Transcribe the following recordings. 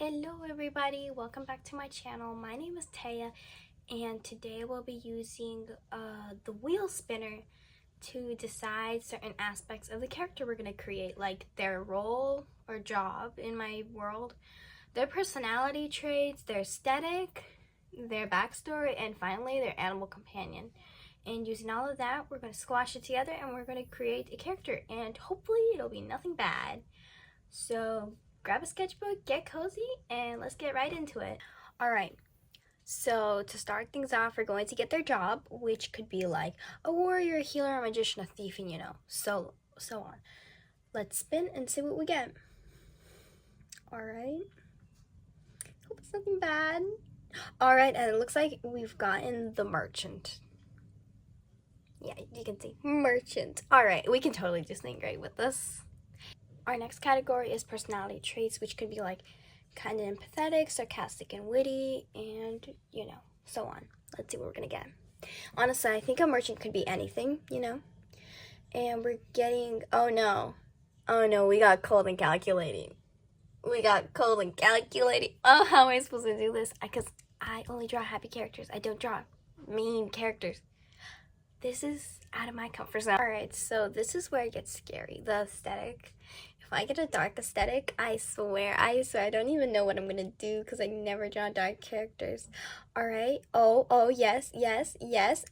Hello everybody, welcome back to my channel. My name is Taya and today we'll be using the wheel spinner to decide certain aspects of the character we're going to create, like their role or job in my world, their personality traits, their aesthetic, their backstory, and finally their animal companion. And using all of that, we're going to squash it together and we're going to create a character, and hopefully it'll be nothing bad. So grab a sketchbook, get cozy, and let's get right into it. All right, so to start things off, we're going to get their job, which could be like a warrior, a healer, a magician, a thief, and so on. Let's spin and see what we get. All right, hope it's nothing bad. All right, and it looks like we've gotten the merchant. Yeah, you can see merchant. All right, we can totally do something great with this. Our next category is personality traits, which could be like kind of empathetic, sarcastic, and witty, and so on. Let's see what we're gonna get. Honestly, I think a merchant could be anything, And we're getting, oh no, we got cold and calculating. Oh, how am I supposed to do this? Because I only draw happy characters. I don't draw mean characters. This is out of my comfort zone. All right, so this is where it gets scary. The aesthetic. If I get a dark aesthetic, I swear, I don't even know what I'm gonna do because I never draw dark characters. All right. Oh, yes.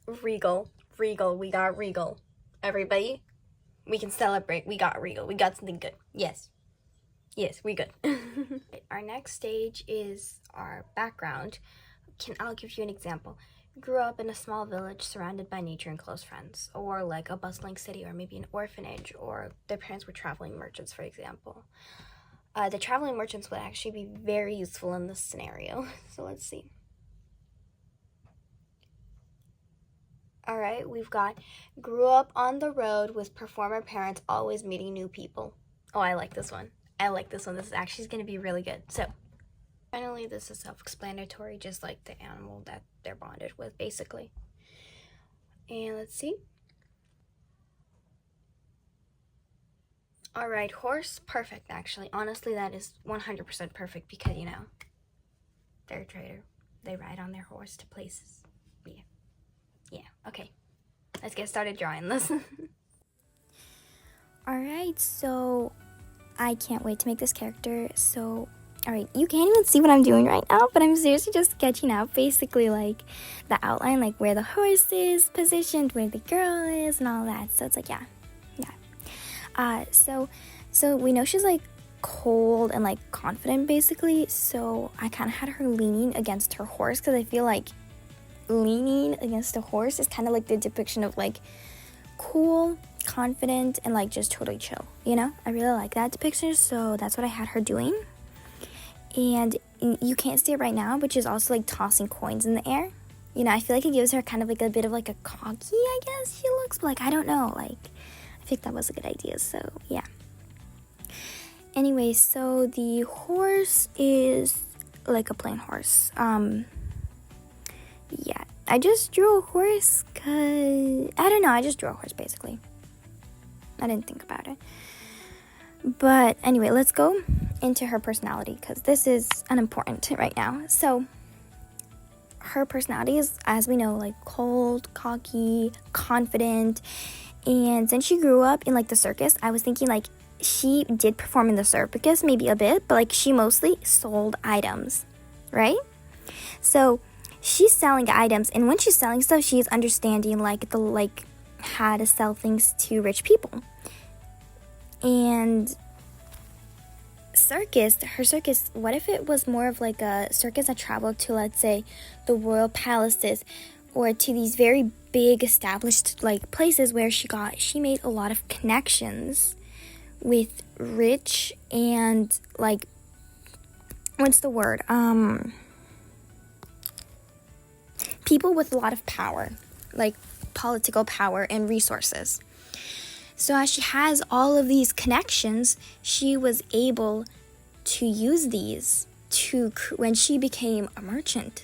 Regal. We got Regal. Everybody, we can celebrate. We got Regal. We got something good. Yes, we good. Our next stage is our background. I'll give you an example. Grew up in a small village surrounded by nature and close friends, or like a bustling city, or maybe an orphanage, or their parents were traveling merchants, for example. The traveling merchants would actually be very useful in this scenario. So let's see. All right, we've got grew up on the road with performer parents, always meeting new people. Oh, I like this one. This is actually going to be really good. So finally, this is self-explanatory, just like the animal that they're bonded with, basically. And let's see. All right, horse, perfect, actually. Honestly, that is 100% perfect because, they're a trader. They ride on their horse to places. Yeah, okay. Let's get started drawing this. All right, so I can't wait to make this character. So all right, you can't even see what I'm doing right now, but I'm seriously just sketching out basically like the outline, like where the horse is positioned, where the girl is, and all that. So it's like, yeah. So we know she's like cold and like confident, basically. So I kind of had her leaning against her horse because I feel like leaning against a horse is kind of like the depiction of like cool, confident, and like just totally chill. I really like that depiction, so that's what I had her doing. And you can't see it right now, but she's also like tossing coins in the air. I feel like it gives her kind of like a bit of like a cocky, I guess she looks, but like I don't know, like I think that was a good idea. So yeah. Anyway, so the horse is like a plain horse. Yeah, I just drew a horse because I don't know, I just drew a horse basically. I didn't think about it. But anyway, let's go into her personality because this is unimportant right now. So her personality is, as we know, like cold, cocky, confident. And since she grew up in like the circus, I was thinking like she did perform in the circus maybe a bit, but like she mostly sold items, right? So she's selling items, and when she's selling stuff, she's understanding like how to sell things to rich people. And her circus, what if it was more of like a circus that traveled to, let's say, the royal palaces or to these very big established like places where she made a lot of connections with rich and like, what's the word? People with a lot of power, like political power and resources. So as she has all of these connections, she was able to use these when she became a merchant,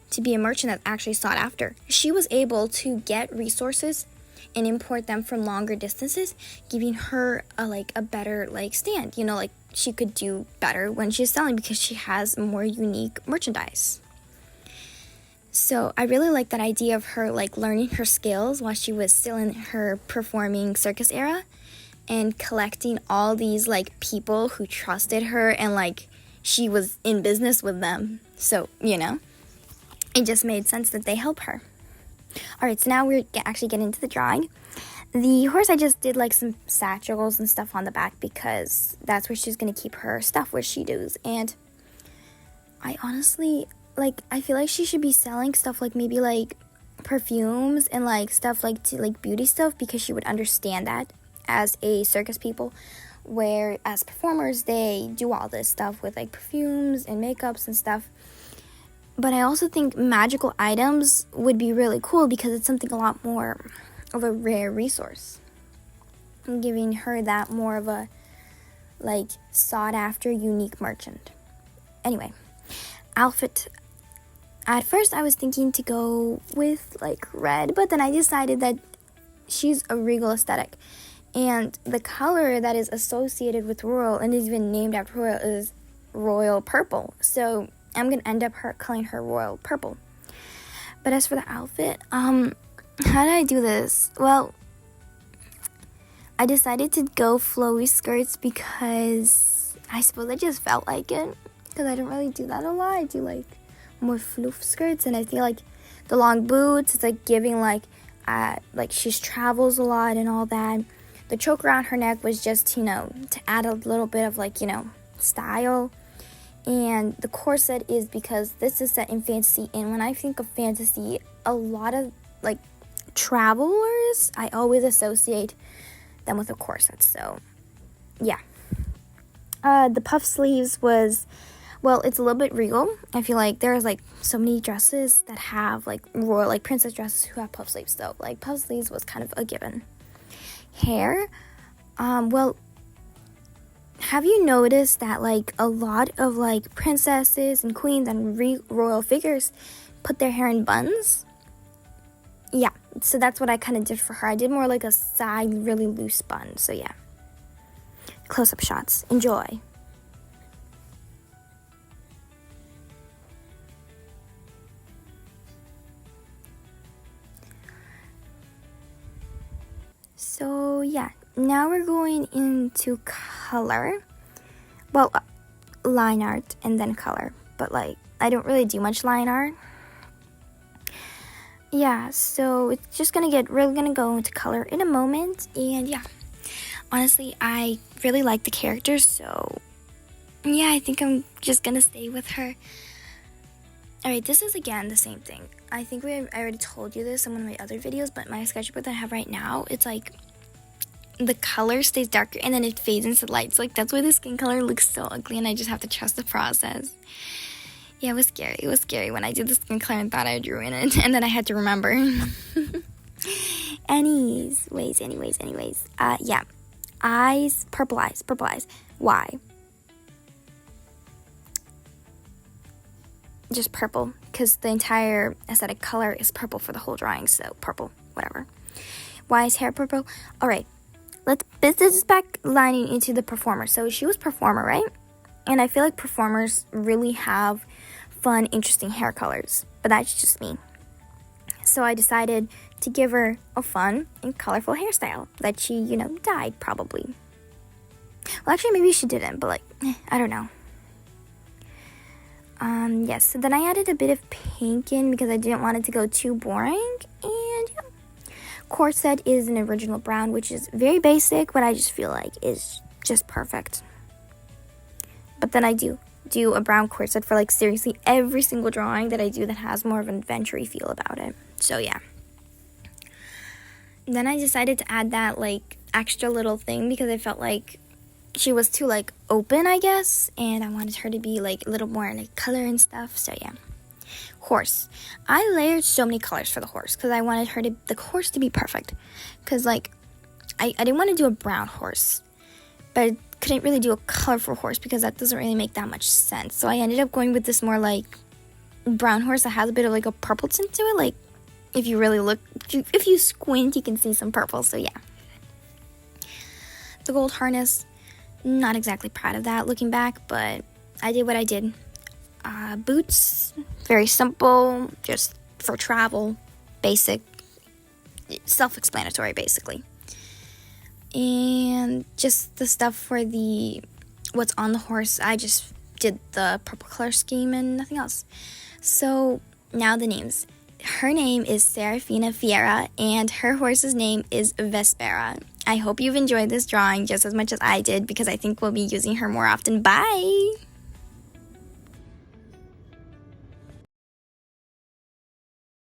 to be a merchant that's actually sought after. She was able to get resources and import them from longer distances, giving her a better stand. she could do better when she's selling because she has more unique merchandise. So I really like that idea of her like learning her skills while she was still in her performing circus era and collecting all these like people who trusted her and like she was in business with them. So, you know, it just made sense that they help her. All right, so now we're actually getting into the drawing. The horse, I just did like some satchels and stuff on the back because that's where she's going to keep her stuff, where she does. And I honestly, like, I feel like she should be selling stuff like maybe like perfumes and like stuff like beauty stuff because she would understand that as a circus people, where as performers they do all this stuff with like perfumes and makeups and stuff. But I also think magical items would be really cool because it's something a lot more of a rare resource. I'm giving her that more of a like sought after unique merchant. Anyway, outfit. At first I was thinking to go with like red, but then I decided that she's a regal aesthetic. And the color that is associated with royal and is even named after royal is royal purple. So I'm going to end up calling her royal purple. But as for the outfit, how did I do this? Well, I decided to go flowy skirts because I suppose I just felt like it. Because I don't really do that a lot. I do like more floof skirts, and I feel like the long boots, it's like giving like she travels a lot and all that. The choker around her neck was just, you know, to add a little bit of like, you know, style. And the corset is because this is set in fantasy, and when I think of fantasy, a lot of like travelers, I always associate them with a corset. So yeah, the puff sleeves was, well, it's a little bit regal. I feel like there's like so many dresses that have like royal, like princess dresses who have puff sleeves. So like puff sleeves was kind of a given. Hair, well, have you noticed that like a lot of like princesses and queens and royal figures put their hair in buns? Yeah, so that's what I kind of did for her. I did more like a side, really loose bun. So yeah, close-up shots. Enjoy. So yeah, now we're going into color. Well, line art and then color. But like, I don't really do much line art. Yeah, so it's just really gonna go into color in a moment. And yeah, honestly, I really like the characters. So yeah, I think I'm just gonna stay with her. Alright, this is again the same thing. I think I already told you this in one of my other videos, but my sketchbook that I have right now, it's like the color stays darker and then it fades into the light. So like that's why the skin color looks so ugly, and I just have to trust the process. Yeah, it was scary. It was scary when I did the skin color and thought I'd ruin it, and then I had to remember. Anyways. Yeah. Eyes, purple eyes. Why? Just purple, because the entire aesthetic color is purple for the whole drawing, so purple, whatever. Why is hair purple? Alright, this is back lining into the performer. So she was performer, right? And I feel like performers really have fun, interesting hair colors, but that's just me. So I decided to give her a fun and colorful hairstyle that she, you know, dyed probably. Well, actually, maybe she didn't, but like, I don't know. Yes, so then I added a bit of pink in because I didn't want it to go too boring. And yeah, corset is an original brown, which is very basic, but I just feel like is just perfect. But then I do a brown corset for like seriously every single drawing that I do that has more of an adventure-y feel about it. So yeah. Then I decided to add that like extra little thing because I felt like she was too like open, I guess, and I wanted her to be like a little more like color and stuff. So yeah. Horse. I layered so many colors for the horse because I wanted the horse to be perfect. Because like I didn't want to do a brown horse, but I couldn't really do a colorful horse because that doesn't really make that much sense. So I ended up going with this more like brown horse that has a bit of like a purple tint to it. Like if you really look, if you squint, you can see some purple. So yeah. The gold harness. Not exactly proud of that looking back, but I did what I did. Boots, very simple, just for travel, basic, self-explanatory basically. And just the stuff for the what's on the horse, I just did the purple color scheme and nothing else. So now the names. Her name is Serafina Fiera, and her horse's name is Vespera. I hope you've enjoyed this drawing just as much as I did, because I think we'll be using her more often. Bye!